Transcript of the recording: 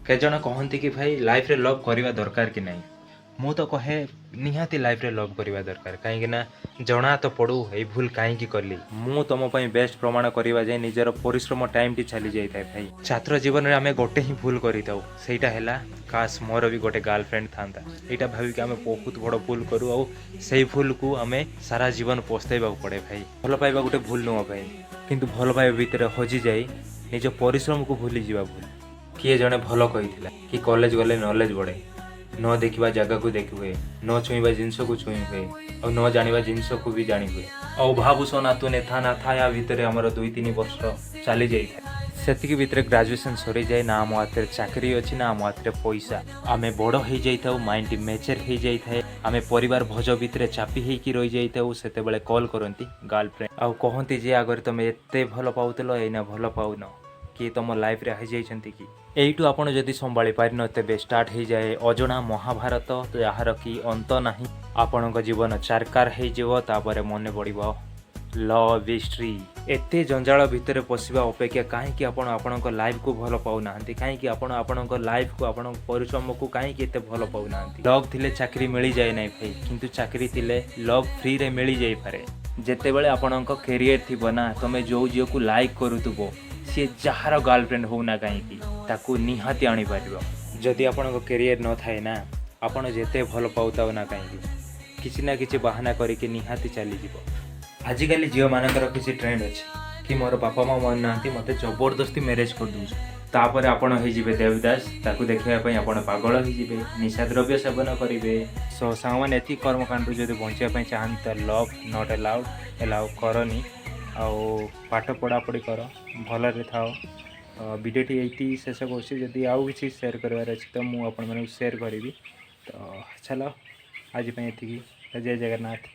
के जन कहती कि भाई लाइफ रे लव करवा दरकार कि नहीं। मु तो कहे निहाती लाइफ रे लव करवा दरकार कहीं जना तो पड़ू ये भूल कहीं कली मु तुम बेस्ट प्रमाण करवा जाए निजर परिश्रम टाइम टी चली जाए भाई। छात्र जीवन में आम गोटे ही भूल करूँ सहीटा है काश मोर भी गोटे गर्लफ्रेंड था यहाँ भाविक आम बहुत बड़ भूल करूँ और से भूल को आम सारा जीवन पछताइबा पड़े भाई। भल पाइबा गोटे भूल नुह भाई किंतु भल पाइबा भितर हजि जाए निज परिश्रम को भूली जा भूल। किए जड़े भल कही कि कॉलेज गले नॉलेज बढ़े न देखा जगह को देख हुए न छुईवा जिनस को छुई हुए और न जाना जिनस को भी जानी हुए और भावुस नातु नेथा ना था या भितर आमर 2-3 वर्ष चली जाए से भितर ग्रेजुएशन सरी जाए ना आम हाथ में चाकरी अच्छी ना आम हाथ में पैसा आम बड़ हो जाता माइंड मेचर हो जाए आम परिवार भोज भितर चापी होकी रही जाता से कॉल करती गर्लफ्रेंड आउ कहती जे आगर तुम एत भल पाउल एना भल पाउन किए तुम लाइफ रे आई जाइछंती कि एइटू आपण जदि संभाली पारिन तेबे स्टार्ट हो जाए अजଣା महाभारत यार कि अंत नाही। आपणक जीवन चारकार हो जीव तापर मन पड़ो लव हिस्ट्री एते जंजाल भितर पशिबा अपेक्षा कहीं आपण आपणक लाइफ को भल पाउना कहीं आपण आपणक लाइफ को आपण परिश्रम को कहीं एते भल पाउना। लव थिले चाकरी मिल जाए ना भाई किंतु चाकरी थिले लव फ्री रे मिल जाई पारे जेतेबेले आपणक कैरियर थिबो ना तमे जो जियो को लाइक करूथबो सी जार गर्लफ्रेंड होना कहीं निहाती आनीपर जदि आपण कैरियर न थाए ना आपण जेते भल पाउता ना कहीं किसी ना किसी बहाना करके निहाती चलीज। आजिकल झील मानकर किसी ट्रेंड अच्छी कि मोर बापा माँ मन ना मत जबरदस्ती मैरेज कर दूँ तापर आपण हो देवदास ताकू देखापी आप पागल हो निशा द्रव्य सेवन करेंगे। सो सांग ये कर्मकांड जब बचापी चाहती तो लव नॉट अलाउड एलाउ करनी आउ पाठ पढ़ापढ़ी कर भलरे थाओ। वीडियोटी ये शेष कर आउ कि सेयार करार अच्छी तो मुझे सेयार करी तो चलो आज ये जय जगन्नाथ।